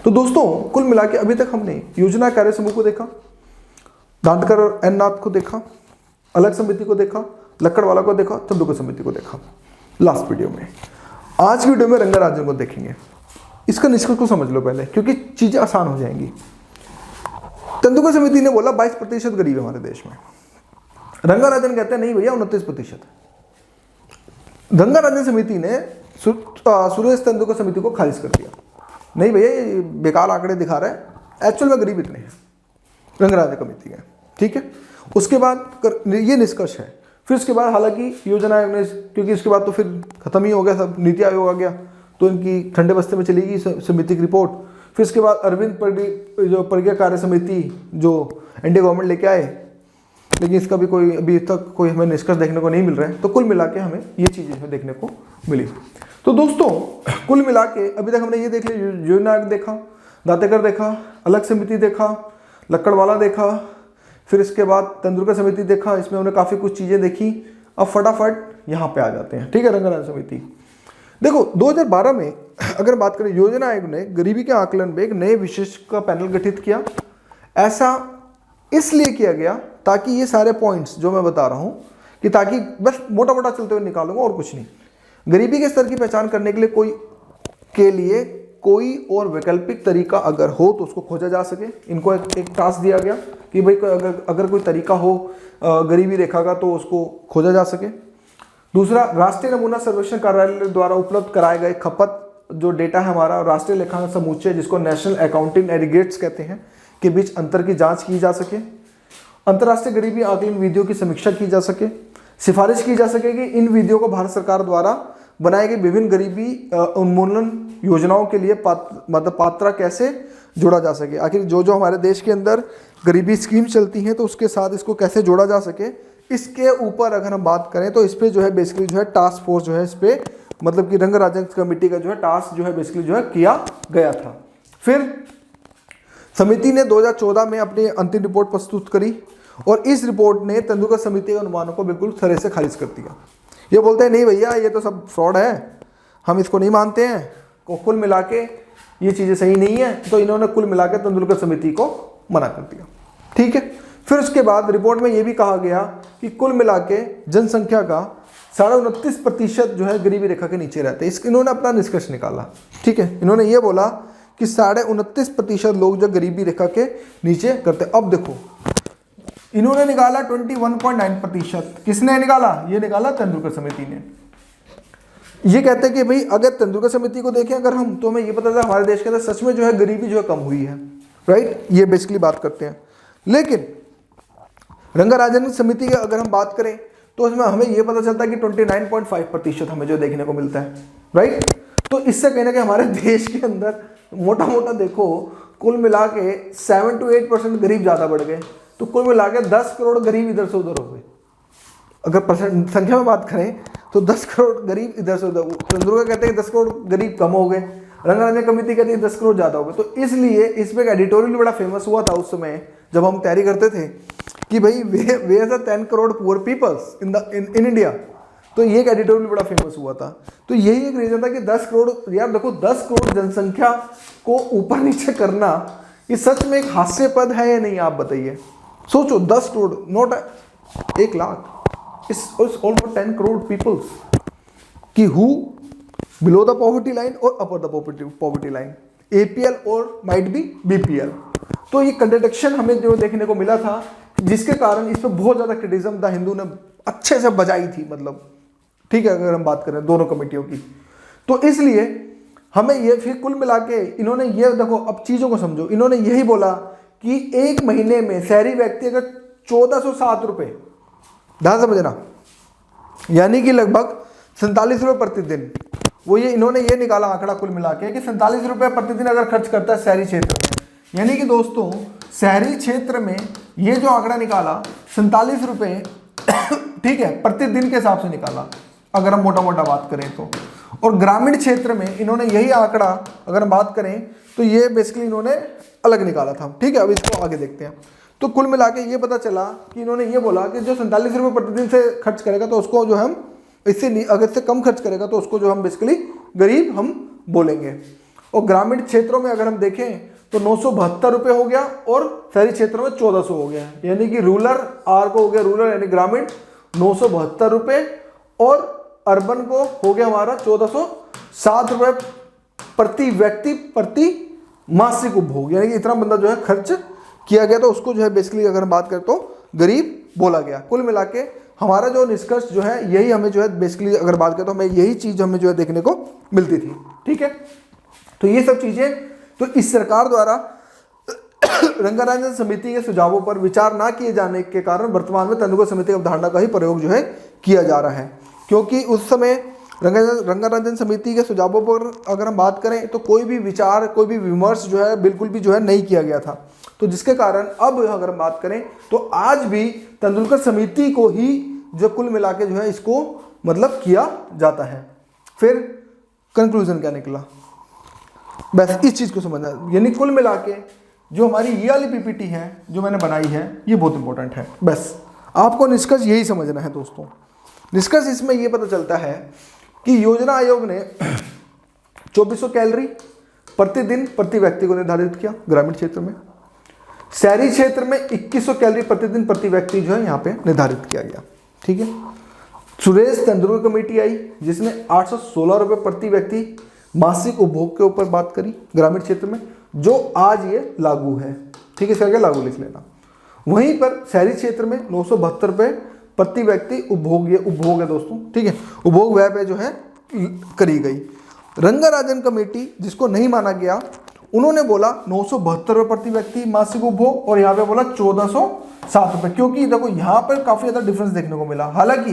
तो दोस्तों कुल मिला के अभी तक हमने योजना कार्य समूह को देखा, दांतकर और एन नाथ को देखा, अलग समिति को देखा, लक्कड़वाला को देखा, तेंदुलकर समिति को देखा लास्ट वीडियो में। आज की वीडियो में रंगाराजन को देखेंगे। इसका निष्कर्ष को समझ लो पहले, क्योंकि चीजें आसान हो जाएंगी। तेंदुलकर समिति ने बोला 22% गरीब है हमारे देश में। रंगाराजन कहते हैं नहीं भैया 29%। रंगाराजन समिति ने सुरेश तेंदुलकर समिति को खारिज कर दिया, नहीं भैया ये बेकार आंकड़े दिखा रहा है, एक्चुअल में गरीब इतने हैं रंगाराजन कमेटी के, ठीक है। उसके बाद ये निष्कर्ष है। फिर उसके बाद हालांकि योजना आयोग ने, क्योंकि इसके बाद तो फिर खत्म ही हो गया सब, नीति आयोग आ गया तो इनकी ठंडे बस्ते में चलेगी समिति की रिपोर्ट। फिर उसके बाद अरविंद प्रज्ञा कार्य समिति जो एनडीए गवर्नमेंट लेके आए, लेकिन इसका भी कोई अभी तक कोई हमें निष्कर्ष देखने को नहीं मिल रहा है। तो कुल मिला के हमें ये चीज़ें इसमें देखने को मिली। तो दोस्तों कुल मिला के अभी तक हमने ये देख लिया, योजना आयोग देखा, दातेकर देखा, अलग समिति देखा, लक्कड़वाला देखा, फिर इसके बाद तेंदुलकर समिति देखा। इसमें हमने काफ़ी कुछ चीज़ें देखी। अब फटाफट यहाँ पे आ जाते हैं, ठीक है। रंगाराजन समिति देखो 2012 में अगर बात करें, योजना आयोग ने गरीबी के आकलन में एक नए विशेषज्ञ का पैनल गठित किया। ऐसा इसलिए किया गया ताकि ये सारे पॉइंट्स जो मैं बता रहा हूँ कि ताकि बस मोटा मोटा चलते हुए निकालूंगा और कुछ नहीं। गरीबी के स्तर की पहचान करने के लिए कोई और वैकल्पिक तरीका अगर हो तो उसको खोजा जा सके। इनको एक टास्क दिया गया कि भाई अगर कोई तरीका हो गरीबी रेखा का तो उसको खोजा जा सके। दूसरा, राष्ट्रीय नमूना सर्वेक्षण कार्यालय द्वारा उपलब्ध कराए गए खपत जो डेटा है हमारा, राष्ट्रीय लेखांकन समुच्चय जिसको नेशनल अकाउंटिंग एग्रीगेट्स कहते हैं, के बीच अंतर की जांच की जा सके। अंतर्राष्ट्रीय गरीबी आकलन विधियों की समीक्षा की जा सके। सिफारिश की जा सके कि इन विधियों को भारत सरकार द्वारा बनाई गई विभिन्न गरीबी उन्मूलन योजनाओं के लिए पात्र कैसे जोड़ा जा सके। आखिर जो हमारे देश के अंदर गरीबी स्कीम चलती हैं तो उसके साथ इसको कैसे जोड़ा जा सके, इसके ऊपर अगर हम बात करें तो इस पे जो है बेसिकली जो है टास्क फोर्स जो है इस पे मतलब कि रंगाराजन कमेटी का जो है टास्क जो है बेसिकली जो है किया गया था। फिर समिति ने 2014 में अपनी अंतिम रिपोर्ट प्रस्तुत करी और इस रिपोर्ट ने तेंदुलकर समिति के अनुमानों को बिल्कुल सिरे से खारिज कर दिया। ये बोलते हैं नहीं भैया ये तो सब फ्रॉड है, हम इसको नहीं मानते हैं, कुल मिला के ये चीज़ें सही नहीं है। तो इन्होंने कुल मिला के तेंदुलकर समिति को मना कर दिया, ठीक है। फिर उसके बाद रिपोर्ट में ये भी कहा गया कि कुल मिला के जनसंख्या का 29.5% जो है गरीबी रेखा के नीचे रहते हैं। इन्होंने अपना निष्कर्ष निकाला, ठीक है। इन्होंने ये बोला कि 29.5% लोग जो गरीबी रेखा के नीचे करते। अब देखो इन्होंने निकाला 21.9%। किसने निकाला? ये निकाला तेंदुलकर समिति ने। ये कहते हैं कि भाई अगर तेंदुलकर समिति को देखें अगर हम, तो हमें ये पता चला हमारे देश के अंदर सच में जो है गरीबी जो है कम हुई है, राइट। ये बेसिकली बात करते हैं। लेकिन रंगाराजन समिति की अगर हम बात करें तो उसमें हमें ये पता चलता है कि 29.5% हमें जो देखने को मिलता है, राइट। तो इससे कहना कि हमारे देश के अंदर मोटा मोटा देखो कुल मिला के 7 to 8% गरीब ज़्यादा बढ़ गए। तो कुल मिला के 10 करोड़ गरीब इधर से उधर हो गए। अगर परसेंट संख्या में बात करें तो 10 करोड़ गरीब इधर से उधर। तेंदुलकर कहते हैं 10 करोड़ गरीब कम हो गए, रंगाराजन कमेटी कहती है 10 करोड़ ज़्यादा हो गए। तो इसलिए इस पर एडिटोरियल बड़ा फेमस हुआ था उस समय जब हम तैयारी करते थे कि भाई we are 10 crore poor peoples in India. तो ये एक एडिटोरियल बड़ा फेमस हुआ था। तो यही एक रीजन था कि 10 करोड़, यार देखो 10 करोड़ जनसंख्या को ऊपर नीचे करना ये सच में एक हास्यपद है या नहीं, आप बताइए। सोचो 10 crore, not 1 lakh, it's almost 10 crore peoples कि who below the poverty line और upper the poverty line, APL और माइट बी BPL। तो ये कंट्रडिक्शन हमें जो देखने को मिला था, जिसके कारण इस पर बहुत ज़्यादा क्रिटिसिज्म द हिंदू ने अच्छे से बजाई थी, मतलब ठीक है। अगर हम बात करें दोनों कमेटियों की, तो इसलिए हमें ये फिर कुल मिला के इन्होंने ये देखो, अब चीज़ों को समझो। इन्होंने यही बोला कि एक महीने में शहरी व्यक्ति अगर 1407 रुपये, ध्यान समझना, यानी कि लगभग 47 रुपये प्रतिदिन, वो ये इन्होंने ये निकाला आंकड़ा कुल मिला के कि 47 रुपये प्रतिदिन अगर खर्च करता है शहरी क्षेत्र में। यानी कि दोस्तों शहरी क्षेत्र में ये जो आंकड़ा निकाला 47 रुपये ठीक है प्रतिदिन के हिसाब से निकाला अगर हम मोटा मोटा बात करें तो। और ग्रामीण क्षेत्र में इन्होंने यही आंकड़ा अगर हम बात करें तो ये बेसिकली इन्होंने अलग निकाला था, ठीक है। अब इसको आगे देखते हैं। तो कुल मिला के ये पता चला कि इन्होंने ये बोला कि जो 47 रुपये प्रतिदिन से खर्च करेगा तो उसको जो हम इससे अगर इससे कम खर्च करेगा तो उसको जो हम बेसिकली गरीब हम बोलेंगे। और ग्रामीण क्षेत्रों में अगर हम देखें तो 972 रुपये हो गया और शहरी क्षेत्रों में 1400 हो गया, यानी कि रूरल आर को हो गया रूरल यानी ग्रामीण 972 रुपये और अर्बन को हो गया हमारा 1407 रुपये प्रति व्यक्ति प्रति मासिक उपभोग, यानी कि इतना बंदा जो है खर्च किया गया, तो उसको जो है बेसिकली अगर हम बात करें तो गरीब बोला गया। कुल मिला के हमारा जो निष्कर्ष जो है यही हमें जो है बेसिकली अगर बात करें तो हमें यही चीज हमें जो है देखने को मिलती थी। ठीक है, तो ये सब चीजें तो इस सरकार द्वारा रंगाराजन समिति के सुझावों पर विचार ना किए जाने के कारण वर्तमान में तेंदुलकर समिति की अवधारणा का ही प्रयोग जो है किया जा रहा है, क्योंकि उस समय रंगाराजन समिति के सुझावों पर अगर हम बात करें तो कोई भी विचार कोई भी विमर्श जो है बिल्कुल भी जो है नहीं किया गया था। तो जिसके कारण अब अगर हम बात करें तो आज भी तेंदुलकर समिति को ही जो कुल मिला के जो है इसको मतलब किया जाता है। फिर कंक्लूजन क्या निकला, बस इस चीज को समझना, यानी कुल मिला के जो हमारी ये वाली पीपीटी है जो मैंने बनाई है ये बहुत इंपॉर्टेंट है। बस आपको निष्कर्ष यही समझना है दोस्तों। निष्कर्ष इसमें ये पता चलता है कि योजना आयोग ने 2400 कैलोरी प्रतिदिन प्रति व्यक्ति को निर्धारित किया ग्रामीण क्षेत्र में, शहरी क्षेत्र में 2100 कैलोरी प्रतिदिन प्रति व्यक्ति जो है यहाँ पे निर्धारित किया गया। ठीक है, सुरेश तेंदुलकर कमेटी आई जिसने 816 रुपये प्रति व्यक्ति मासिक उपभोग के ऊपर बात करी ग्रामीण क्षेत्र में, जो आज ये लागू है। ठीक है, इसका क्या लागू लिख लेना। वहीं पर शहरी क्षेत्र में 972 रुपये प्रति व्यक्ति उपभोग है दोस्तों। ठीक है, उपभोग व्यय पे जो है करी गई। रंगाराजन कमेटी जिसको नहीं माना गया उन्होंने बोला 972 रुपये प्रति व्यक्ति मासिक उपभोग और यहाँ पे बोला 1407 रुपये, क्योंकि देखो यहाँ पर काफी ज्यादा डिफरेंस देखने को मिला। हालांकि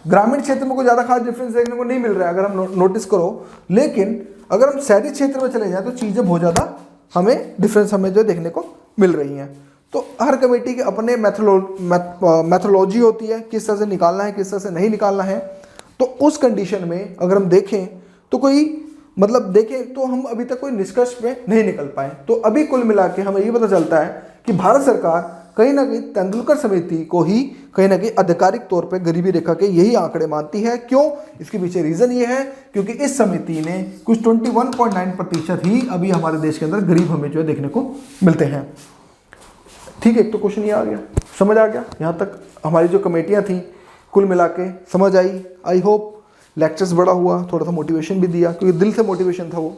ग्रामीण क्षेत्र में कोई ज्यादा खास डिफरेंस देखने को नहीं मिल रहा है अगर हम नोटिस करो, लेकिन अगर हम शहरी क्षेत्र में चले जाएं तो चीजें बहुत ज्यादा हमें डिफरेंस हमें जो देखने को मिल रही हैं। तो हर कमेटी के अपने मैथोलॉजी होती है, किस तरह से निकालना है किस तरह से नहीं निकालना है। तो उस कंडीशन में अगर हम देखें तो कोई मतलब देखें तो हम अभी तक कोई निष्कर्ष पे नहीं निकल पाए। तो अभी कुल मिला के हमें ये पता चलता है कि भारत सरकार कहीं ना कहीं तेंदुलकर समिति को ही कहीं ना कहीं आधिकारिक तौर पे गरीबी रेखा के यही आंकड़े मानती है। क्यों, इसके पीछे रीजन ये है क्योंकि इस समिति ने कुछ 21.9% ही अभी हमारे देश के अंदर गरीब हमें जो है देखने को मिलते हैं। ठीक है, एक तो क्वेश्चन ये आ गया, समझ आ गया। यहाँ तक हमारी जो कमेटियाँ थी कुल मिला के समझ आई। आई होप लेक्चर्स बड़ा हुआ, थोड़ा सा मोटिवेशन भी दिया क्योंकि दिल से मोटिवेशन था वो,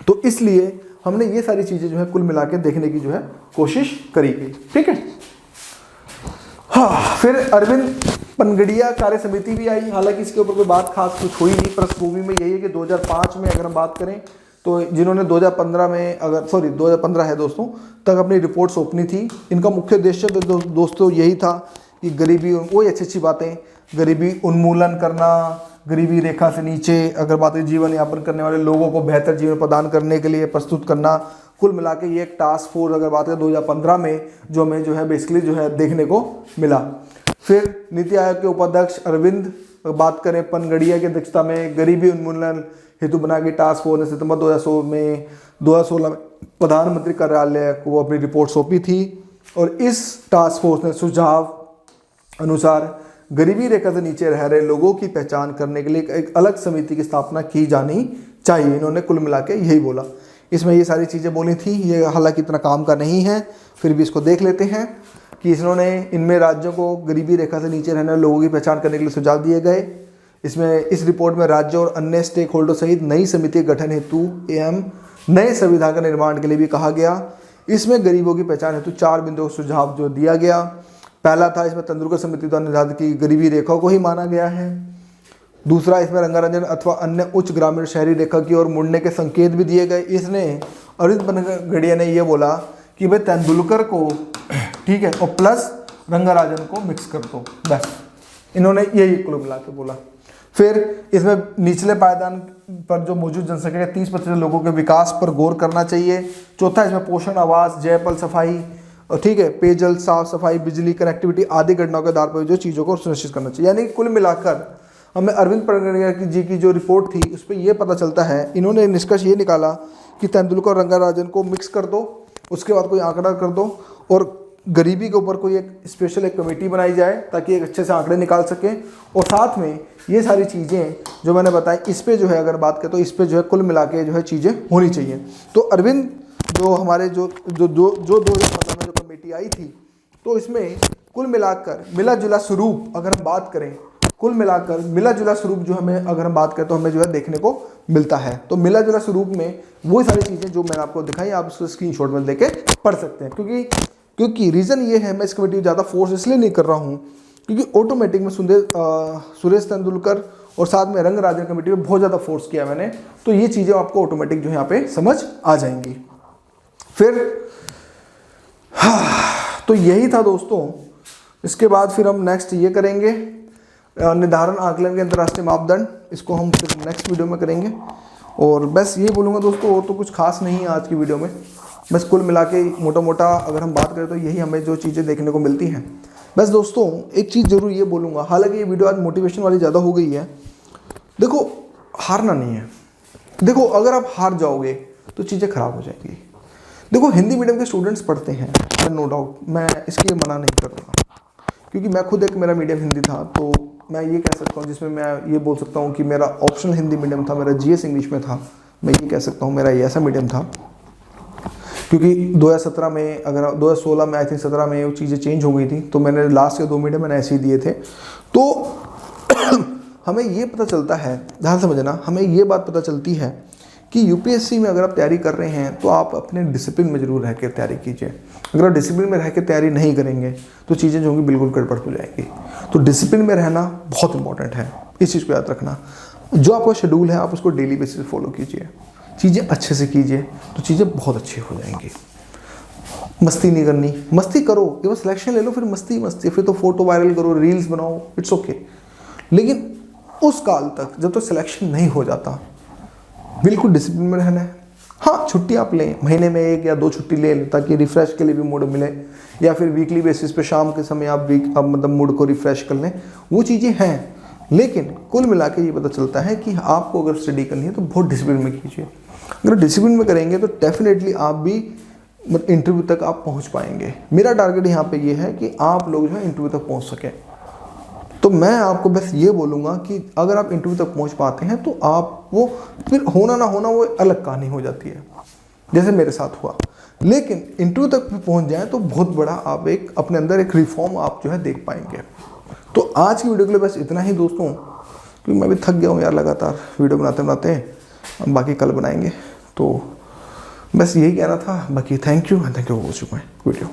तो इसलिए हमने ये सारी चीज़ें जो है कुल मिला के देखने की जो है कोशिश करी गई। ठीक है, हाँ, फिर अरविंद पनगड़िया कार्य समिति भी आई। हालांकि इसके ऊपर कोई बात खास कुछ हुई नहीं। पृष्ठभूमि में यही है कि 2005 में अगर हम बात करें तो जिन्होंने 2015 में 2015 है दोस्तों तक अपनी रिपोर्ट सौंपनी थी। इनका मुख्य उद्देश्य दोस्तों यही था कि गरीबी, वही अच्छी बातें, गरीबी उन्मूलन करना, गरीबी रेखा से नीचे अगर बात है जीवन यापन करने वाले लोगों को बेहतर जीवन प्रदान करने के लिए प्रस्तुत करना। कुल मिला के ये एक टास्क फोर्स अगर बात करें 2015 में जो हमें जो है बेसिकली जो है देखने को मिला। फिर नीति आयोग के उपाध्यक्ष अरविंद बात करें पनगड़िया की अध्यक्षता में गरीबी उन्मूलन हेतु बना गई टास्क फोर्स ने सितंबर 2016 में प्रधानमंत्री कार्यालय को अपनी रिपोर्ट सौंपी थी और इस टास्क फोर्स ने सुझाव अनुसार गरीबी रेखा से नीचे रह रहे लोगों की पहचान करने के लिए एक अलग समिति की स्थापना की जानी चाहिए। इन्होंने कुल मिला के यही बोला। इसमें ये सारी चीज़ें बोली थी, ये हालांकि इतना काम का नहीं है, फिर भी इसको देख लेते हैं कि इन्होंने इनमें राज्यों को गरीबी रेखा से नीचे रहने वाले लोगों की पहचान करने के लिए सुझाव दिए गए। इसमें इस रिपोर्ट में राज्यों और अन्य स्टेक होल्डर सहित नई समिति के गठन हेतु एवं नए संविधान का निर्माण के लिए भी कहा गया। इसमें गरीबों की पहचान हेतु 4 बिंदुओं सुझाव जो दिया गया। पहला था इसमें तेंदुलकर समिति द्वारा निर्धारित की गरीबी रेखा को ही माना गया है। दूसरा, इसमें रंगारंजन अथवा अन्य उच्च ग्रामीण शहरी रेखा की ओर मुड़ने के संकेत भी दिए गए। इसने अरविंद पनगड़िया ने यह बोला कि भाई तेंदुलकर को ठीक है और प्लस रंगाराजन को मिक्स कर दो, बस इन्होंने यही कुल मिला के बोला। फिर इसमें निचले पायदान पर जो मौजूद जनसंख्या के 30% लोगों के विकास पर गौर करना चाहिए। चौथा, इसमें पोषण, आवास, जयपल, सफाई और ठीक है पेयजल, साफ सफाई, बिजली, कनेक्टिविटी आदि घटनाओं के आधार पर जो चीज़ों को सुनिश्चित करना चाहिए। यानी कुल मिलाकर हमें अरविंद पनगड़िया जी की जो रिपोर्ट थी उस पर यह पता चलता है, इन्होंने निष्कर्ष ये निकाला कि तेंदुलकर और रंगाराजन को मिक्स कर दो, उसके बाद कोई आंकड़ा कर दो और गरीबी के ऊपर कोई एक स्पेशल एक कमेटी बनाई जाए ताकि एक अच्छे से आंकड़े निकाल सकें, और साथ में ये सारी चीज़ें जो मैंने बताई इस पे जो है अगर बात करें तो इस पे जो है कुल मिला के जो है चीज़ें होनी चाहिए। तो अरविंद जो हमारे जो 2015 में जो कमेटी आई थी, तो इसमें कुल मिलाकर मिला जुला स्वरूप अगर हम बात करें, कुल मिलाकर मिला जुला स्वरूप जो हमें अगर हम बात करें तो हमें जो है देखने को मिलता है। तो मिला जुला स्वरूप में वो सारी चीज़ें जो मैंने आपको दिखाई आप उसको स्क्रीनशॉट में लेके पढ़ सकते हैं। क्योंकि रीज़न ये है, मैं इस कमेटी ज़्यादा फोर्स इसलिए नहीं कर रहा हूँ क्योंकि ऑटोमेटिक में सुरेश तेंदुलकर और साथ में रंगराजन कमेटी में बहुत ज़्यादा फोर्स किया मैंने, तो ये चीज़ें आपको ऑटोमेटिक जो है यहाँ पे समझ आ जाएंगी। फिर तो यही था दोस्तों। इसके बाद फिर हम नेक्स्ट ये करेंगे निर्धारण आकलन के अंतर्राष्ट्रीय मापदंड, इसको हम फिर नेक्स्ट वीडियो में करेंगे। और बस यही बोलूँगा दोस्तों, और तो कुछ खास नहीं है आज की वीडियो में। बस कुल मिला के मोटा मोटा अगर हम बात करें तो यही हमें जो चीज़ें देखने को मिलती हैं। बस दोस्तों एक चीज़ ज़रूर ये बोलूँगा, हालांकि ये वीडियो आज मोटिवेशन वाली ज़्यादा हो गई है। देखो हारना नहीं है। देखो अगर आप हार जाओगे तो चीज़ें ख़राब हो जाएंगी। देखो हिंदी मीडियम के स्टूडेंट्स पढ़ते हैं, नो डाउट, मैं इसके लिए मना नहीं कर रहा, क्योंकि मैं खुद एक मेरा मीडियम हिंदी था, तो मैं ये कह सकता हूँ जिसमें मैं ये बोल सकता हूँ कि मेरा ऑप्शनल हिंदी मीडियम था, मेरा जीएस इंग्लिश में था। मैं ये कह सकता हूँ मेरा ये ऐसा मीडियम था, क्योंकि 2017 में अगर 2016 में आई थिंक 17 में वो चीज़ें चेंज हो गई थी, तो मैंने लास्ट के 2 मीडियम मैंने ऐसे ही दिए थे। तो हमें ये पता चलता है, ध्यान समझना, हमें ये बात पता चलती है कि यूपीएससी में अगर आप तैयारी कर रहे हैं तो आप अपने डिसिप्लिन में ज़रूर रह के तैयारी कीजिए। अगर आप डिसिप्लिन में रह के तैयारी नहीं करेंगे तो चीज़ें जो होंगी बिल्कुल गड़बड़ हो जाएंगी। तो डिसिप्लिन में रहना बहुत इंपॉर्टेंट है, इस चीज़ को याद रखना। जो आपका शेड्यूल है आप उसको डेली बेसिस पे फॉलो कीजिए, चीज़ें अच्छे से कीजिए तो चीज़ें बहुत अच्छी हो जाएंगी। मस्ती नहीं करनी, मस्ती करो, केवल सिलेक्शन ले लो फिर मस्ती फिर तो फोटो वायरल करो, रील्स बनाओ, इट्स ओके। लेकिन उस काल तक जब तक सिलेक्शन नहीं हो जाता बिल्कुल डिसिप्लिन में रहना है। हाँ छुट्टी आप लें, महीने में 1 या 2 छुट्टी ले लें ताकि रिफ़्रेश के लिए भी मूड मिले, या फिर वीकली बेसिस पे शाम के समय आप मतलब मूड को रिफ़्रेश कर लें, वो चीज़ें हैं। लेकिन कुल मिला के ये पता चलता है कि आपको अगर स्टडी करनी है तो बहुत डिसिप्लिन में कीजिए। अगर डिसिप्लिन में करेंगे तो डेफिनेटली आप भी इंटरव्यू तक आप पहुँच पाएंगे। मेरा टारगेट यहाँ पर ये है कि आप लोग जो है इंटरव्यू तक पहुँच सकें। तो मैं आपको बस ये बोलूँगा कि अगर आप इंटरव्यू तक पहुँच पाते हैं तो आप वो फिर होना ना होना वो अलग कहानी हो जाती है, जैसे मेरे साथ हुआ। लेकिन इंटरव्यू तक भी पहुँच जाए तो बहुत बड़ा आप एक अपने अंदर एक रिफॉर्म आप जो है देख पाएंगे। तो आज की वीडियो के लिए बस इतना ही दोस्तों, क्योंकि मैं भी थक गया हूँ यार लगातार वीडियो बनाते बनाते। हम बाकी कल बनाएंगे। तो बस यही कहना था, बाकी thank you for watching my video.